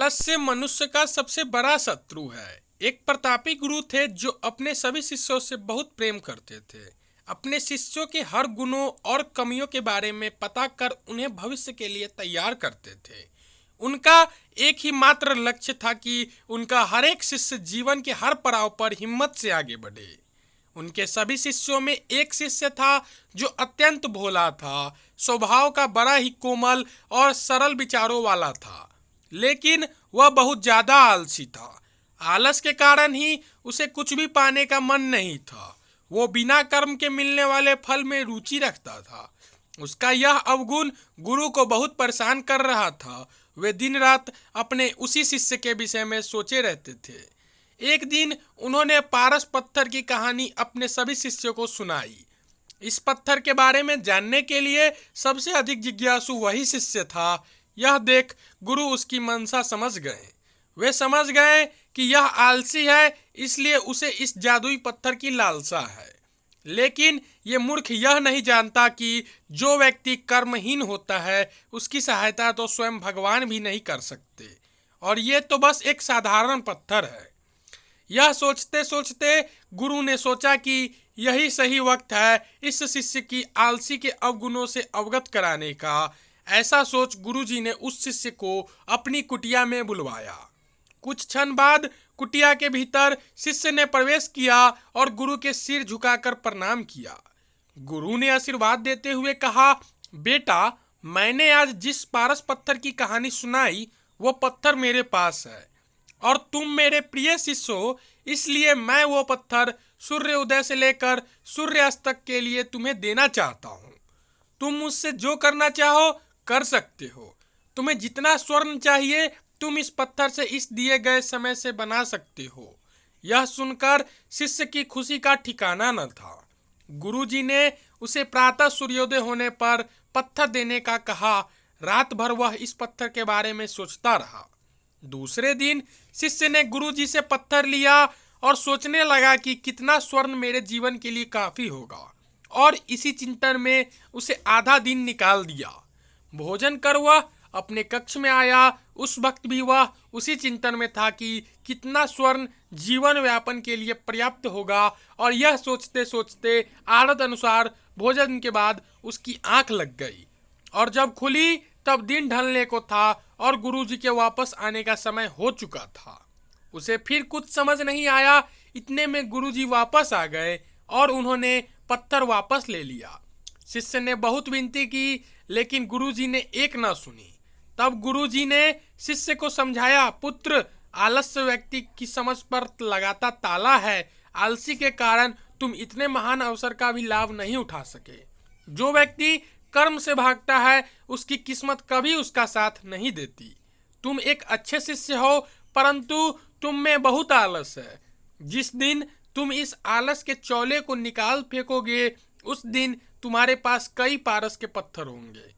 आलस्य मनुष्य का सबसे बड़ा शत्रु है। एक प्रतापी गुरु थे जो अपने सभी शिष्यों से बहुत प्रेम करते थे। अपने शिष्यों के हर गुणों और कमियों के बारे में पता कर उन्हें भविष्य के लिए तैयार करते थे। उनका एक ही मात्र लक्ष्य था कि उनका हर एक शिष्य जीवन के हर पड़ाव पर हिम्मत से आगे बढ़े। उनके सभी शिष्यों में एक शिष्य था जो अत्यंत भोला था, स्वभाव का बड़ा ही कोमल और सरल विचारों वाला था, लेकिन वह बहुत ज्यादा आलसी था। आलस के कारण ही उसे कुछ भी पाने का मन नहीं था। वो बिना कर्म के मिलने वाले फल में रुचि रखता था। उसका यह अवगुण गुरु को बहुत परेशान कर रहा था। वे दिन रात अपने उसी शिष्य के विषय में सोचे रहते थे। एक दिन उन्होंने पारस पत्थर की कहानी अपने सभी शिष्यों को सुनाई। इस पत्थर के बारे में जानने के लिए सबसे अधिक जिज्ञासु वही शिष्य था। यह देख गुरु उसकी मंशा समझ गए। वे समझ गए कि यह आलसी है, इसलिए उसे इस जादुई पत्थर की लालसा है। लेकिन ये मूर्ख यह नहीं जानता कि जो व्यक्ति कर्महीन होता है उसकी सहायता तो स्वयं भगवान भी नहीं कर सकते, और ये तो बस एक साधारण पत्थर है। यह सोचते सोचते गुरु ने सोचा कि यही सही वक्त है इस शिष्य की आलसी के अवगुणों से अवगत कराने का। ऐसा सोच गुरुजी ने उस शिष्य को अपनी कुटिया में बुलवाया। कुछ क्षण बाद कुटिया के भीतर शिष्य ने प्रवेश किया और गुरु के सिर झुकाकर प्रणाम किया। गुरु ने आशीर्वाद देते हुए कहा, बेटा, मैंने आज जिस पारस पत्थर की कहानी सुनाई वो पत्थर मेरे पास है और तुम मेरे प्रिय शिष्य हो, इसलिए मैं वो पत्थर सूर्य उदय से लेकर सूर्यास्त तक के लिए तुम्हें देना चाहता हूँ। तुम मुझसे जो करना चाहो कर सकते हो। तुम्हें जितना स्वर्ण चाहिए तुम इस पत्थर से इस दिए गए समय से बना सकते हो। यह सुनकर शिष्य की खुशी का ठिकाना न था। गुरुजी ने उसे प्रातः सूर्योदय होने पर पत्थर देने का कहा। रात भर वह इस पत्थर के बारे में सोचता रहा। दूसरे दिन शिष्य ने गुरुजी से पत्थर लिया और सोचने लगा कि कितना स्वर्ण मेरे जीवन के लिए काफी होगा, और इसी चिंतन में उसे आधा दिन निकाल दिया। भोजन कर वह अपने कक्ष में आया। उस वक्त भी वह उसी चिंतन में था कि कितना स्वर्ण जीवन व्यापन के लिए पर्याप्त होगा, और यह सोचते सोचते आदत अनुसार भोजन के बाद उसकी आंख लग गई, और जब खुली तब दिन ढलने को था और गुरुजी के वापस आने का समय हो चुका था। उसे फिर कुछ समझ नहीं आया। इतने में गुरुजी वापस आ गए और उन्होंने पत्थर वापस ले लिया। शिष्य ने बहुत विनती की, लेकिन गुरुजी ने एक ना सुनी। तब गुरुजी ने शिष्य को समझाया, पुत्र, आलस्य व्यक्ति की समझ पर लगाता ताला है। आलसी के कारण तुम इतने महान अवसर का भी लाभ नहीं उठा सके। जो व्यक्ति कर्म से भागता है उसकी किस्मत कभी उसका साथ नहीं देती। तुम एक अच्छे शिष्य हो, परंतु तुम में बहुत आलस है। जिस दिन तुम इस आलस के चौले को निकाल फेंकोगे उस दिन तुम्हारे पास कई पारस के पत्थर होंगे।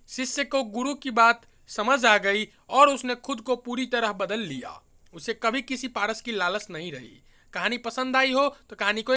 शिष्य को गुरु की बात समझ आ गई और उसने खुद को पूरी तरह बदल लिया। उसे कभी किसी पारस की लालच नहीं रही। कहानी पसंद आई हो तो कहानी को